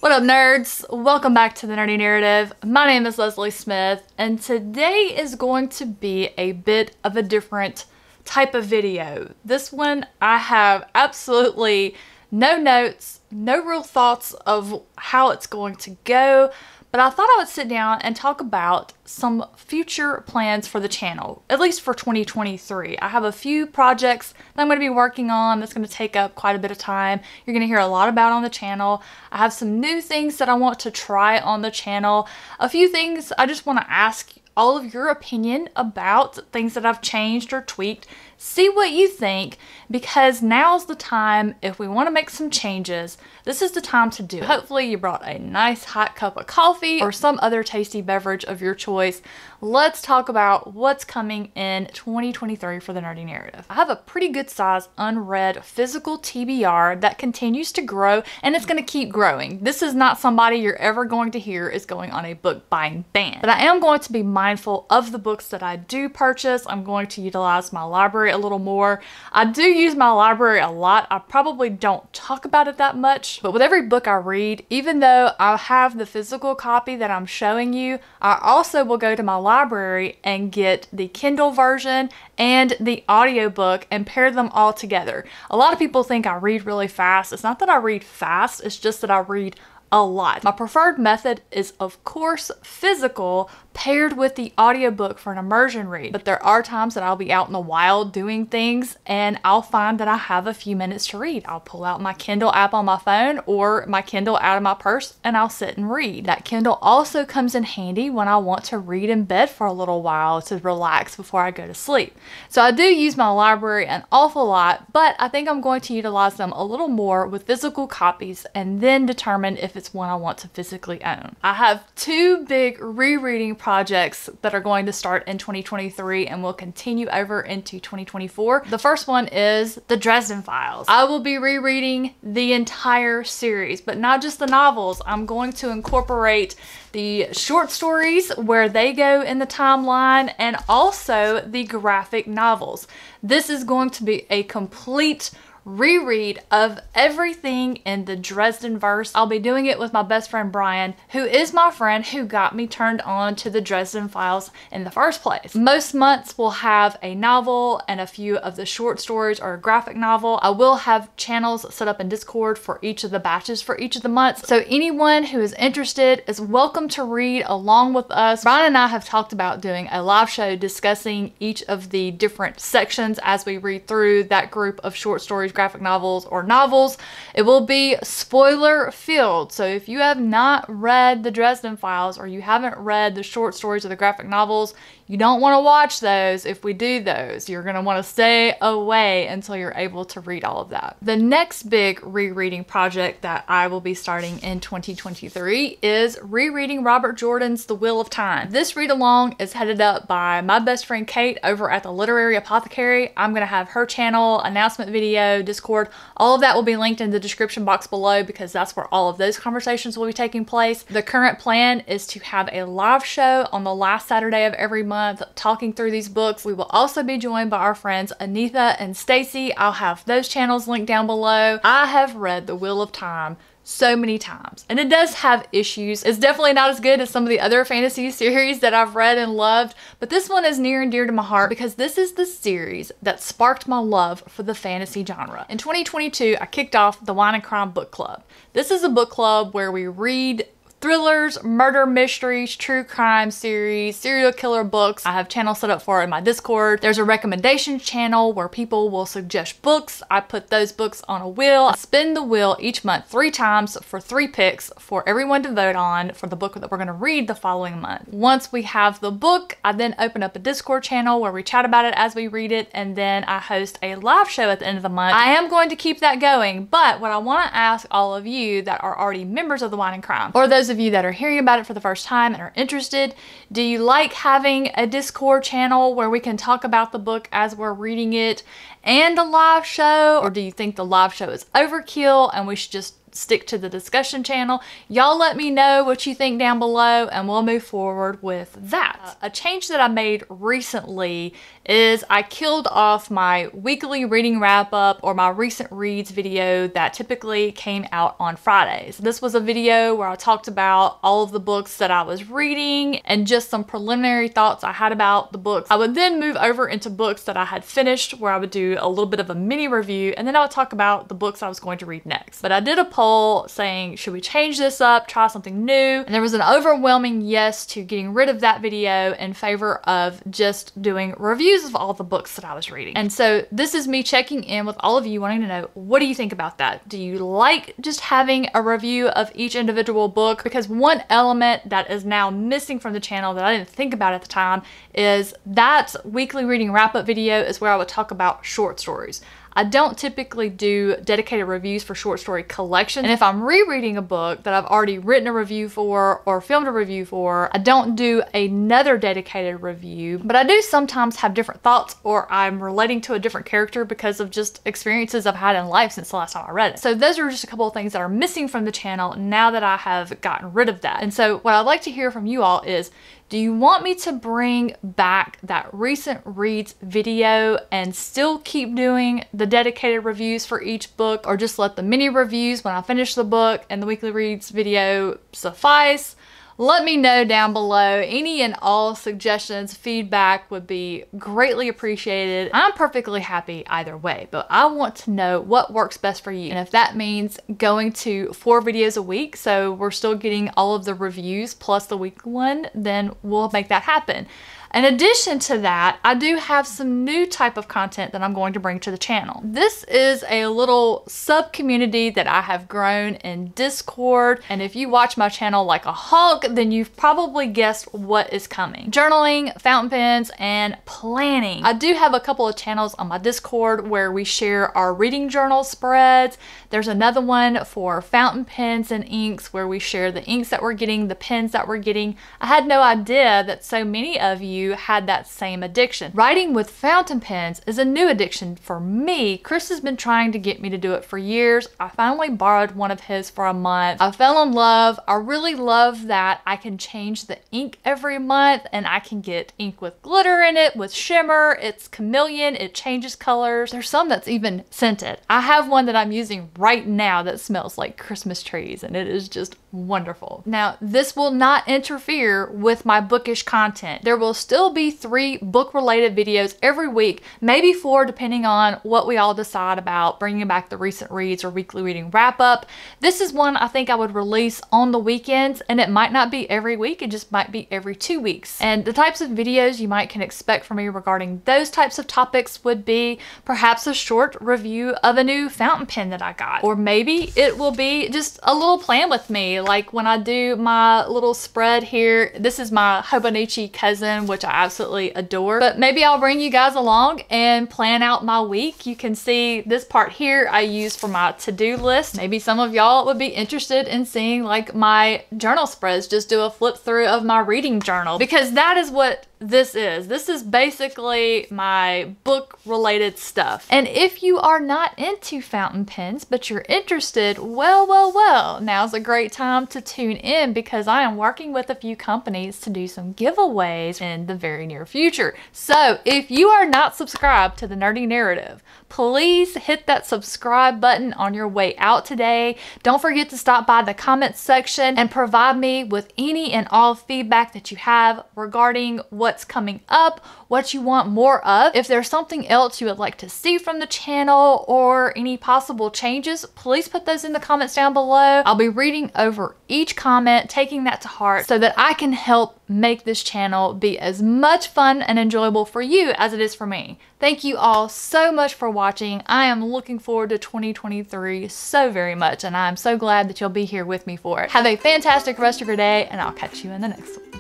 What up, nerds? Welcome back to the Nerdy Narrative. My name is Leslie Smith, and today is going to be a bit of a different type of video. This one, I have absolutely no notes, no real thoughts of how it's going to go, but I thought I would sit down and talk about some future plans for the channel, at least for 2023. I have a few projects that I'm going to be working on that's going to take up quite a bit of time. You're going to hear a lot about on the channel. I have some new things that I want to try on the channel. A few things I just want to ask all of your opinion about, things that I've changed or tweaked. See what you think, because now's the time. If we want to make some changes, this is the time to do it. Hopefully you brought a nice hot cup of coffee or some other tasty beverage of your choice. Let's talk about what's coming in 2023 for the Nerdy Narrative. I have a pretty good size unread physical TBR that continues to grow, and it's going to keep growing. This is not somebody you're ever going to hear is going on a book buying ban, but I am going to be mindful of the books that I do purchase. I'm going to utilize my library a little more. I do use my library a lot. I probably don't talk about it that much, but with every book I read, even though I have the physical copy that I'm showing you, I also will go to my library and get the Kindle version and the audiobook and pair them all together. A lot of people think I read really fast. It's not that I read fast, it's just that I read a lot. My preferred method is, of course, physical paired with the audiobook for an immersion read. But there are times that I'll be out in the wild doing things and I'll find that I have a few minutes to read. I'll pull out my Kindle app on my phone or my Kindle out of my purse and I'll sit and read. That Kindle also comes in handy when I want to read in bed for a little while to relax before I go to sleep. So I do use my library an awful lot, but I think I'm going to utilize them a little more with physical copies and then determine if it's one I want to physically own. I have two big rereading projects that are going to start in 2023 and will continue over into 2024. The first one is the Dresden Files. I will be rereading the entire series, but not just the novels. I'm going to incorporate the short stories where they go in the timeline and also the graphic novels. This is going to be a complete reread of everything in the Dresden verse. I'll be doing it with my best friend Brian, who is my friend who got me turned on to the Dresden Files in the first place. Most months will have a novel and a few of the short stories or a graphic novel. I will have channels set up in Discord for each of the batches for each of the months. So anyone who is interested is welcome to read along with us. Brian and I have talked about doing a live show discussing each of the different sections as we read through that group of short stories, graphic novels, or novels. It will be spoiler filled. So if you have not read the Dresden Files or you haven't read the short stories or the graphic novels, you don't want to watch those if we do those. You're going to want to stay away until you're able to read all of that. The next big rereading project that I will be starting in 2023 is rereading Robert Jordan's The Wheel of Time. This read along is headed up by my best friend Kate over at the Literary Apothecary. I'm going to have her channel, announcement video, Discord, all of that will be linked in the description box below because that's where all of those conversations will be taking place. The current plan is to have a live show on the last Saturday of every month talking through these books. We will also be joined by our friends Anitha and Stacy. I'll have those channels linked down below. I have read The Wheel of Time so many times, and it does have issues. It's definitely not as good as some of the other fantasy series that I've read and loved, but this one is near and dear to my heart because this is the series that sparked my love for the fantasy genre. In 2022, I kicked off the Wine and Crime Book Club. This is a book club where we read thrillers, murder mysteries, true crime series, serial killer books. I have channels set up for it in my Discord. There's a recommendations channel where people will suggest books. I put those books on a wheel. I spin the wheel each month 3 times for 3 picks for everyone to vote on for the book that we're going to read the following month. Once we have the book, I then open up a Discord channel where we chat about it as we read it, and then I host a live show at the end of the month. I am going to keep that going, but what I want to ask all of you that are already members of the Wine and Crime, or those of you that are hearing about it for the first time and are interested, do you like having a Discord channel where we can talk about the book as we're reading it and a live show, or do you think the live show is overkill and we should just stick to the discussion channel. Y'all let me know what you think down below and we'll move forward with that. A change that I made recently is I killed off my weekly reading wrap up or my recent reads video that typically came out on Fridays. This was a video where I talked about all of the books that I was reading and just some preliminary thoughts I had about the books. I would then move over into books that I had finished where I would do a little bit of a mini review, and then I would talk about the books I was going to read next. But I did a poll saying, should we change this up, try something new? And there was an overwhelming yes to getting rid of that video in favor of just doing reviews of all the books that I was reading. And so this is me checking in with all of you, wanting to know, what do you think about that? Do you like just having a review of each individual book? Because one element that is now missing from the channel that I didn't think about at the time is that weekly reading wrap-up video is where I would talk about short stories. I don't typically do dedicated reviews for short story collections. And if I'm rereading a book that I've already written a review for or filmed a review for, I don't do another dedicated review, but I do sometimes have different thoughts or I'm relating to a different character because of just experiences I've had in life since the last time I read it. So those are just a couple of things that are missing from the channel now that I have gotten rid of that. And so what I'd like to hear from you all is, do you want me to bring back that recent reads video and still keep doing the dedicated reviews for each book, or just let the mini reviews when I finish the book and the weekly reads video suffice? Let me know down below. Any and all suggestions, feedback would be greatly appreciated. I'm perfectly happy either way, but I want to know what works best for you. And if that means going to 4 videos a week, so we're still getting all of the reviews plus the weekly one, then we'll make that happen. In addition to that, I do have some new type of content that I'm going to bring to the channel. This is a little sub-community that I have grown in Discord, and if you watch my channel like a hawk, then you've probably guessed what is coming. Journaling, fountain pens, and planning. I do have a couple of channels on my Discord where we share our reading journal spreads. There's another one for fountain pens and inks where we share the inks that we're getting, the pens that we're getting. I had no idea that so many of you had that same addiction. Writing with fountain pens is a new addiction for me. Chris has been trying to get me to do it for years. I finally borrowed one of his for a month. I fell in love. I really love that I can change the ink every month and I can get ink with glitter in it, with shimmer. It's chameleon. It changes colors. There's some that's even scented. I have one that I'm using right now that smells like Christmas trees, and it is just wonderful. Now, this will not interfere with my bookish content. There will still be 3 book-related videos every week, maybe 4 depending on what we all decide about bringing back the recent reads or weekly reading wrap-up. This is one I think I would release on the weekends, and it might not be every week, it just might be every 2 weeks. And the types of videos you might can expect from me regarding those types of topics would be perhaps a short review of a new fountain pen that I got, or maybe it will be just a little plan with me. Like when I do my little spread here, this is my Hobonichi cousin, which I absolutely adore. But maybe I'll bring you guys along and plan out my week. You can see this part here I use for my to-do list. Maybe some of y'all would be interested in seeing like my journal spreads, just do a flip through of my reading journal, because that is what this is. This is basically my book related stuff. And if you are not into fountain pens, but you're interested, well, now's a great time to tune in, because I am working with a few companies to do some giveaways in the very near future. So if you are not subscribed to the Nerdy Narrative, please hit that subscribe button on your way out today. Don't forget to stop by the comments section and provide me with any and all feedback that you have regarding what's coming up, what you want more of. If there's something else you would like to see from the channel or any possible changes, please put those in the comments down below. I'll be reading over each comment, taking that to heart so that I can help make this channel be as much fun and enjoyable for you as it is for me. Thank you all so much for watching. I am looking forward to 2023 so very much, and I'm so glad that you'll be here with me for it. Have a fantastic rest of your day, and I'll catch you in the next one.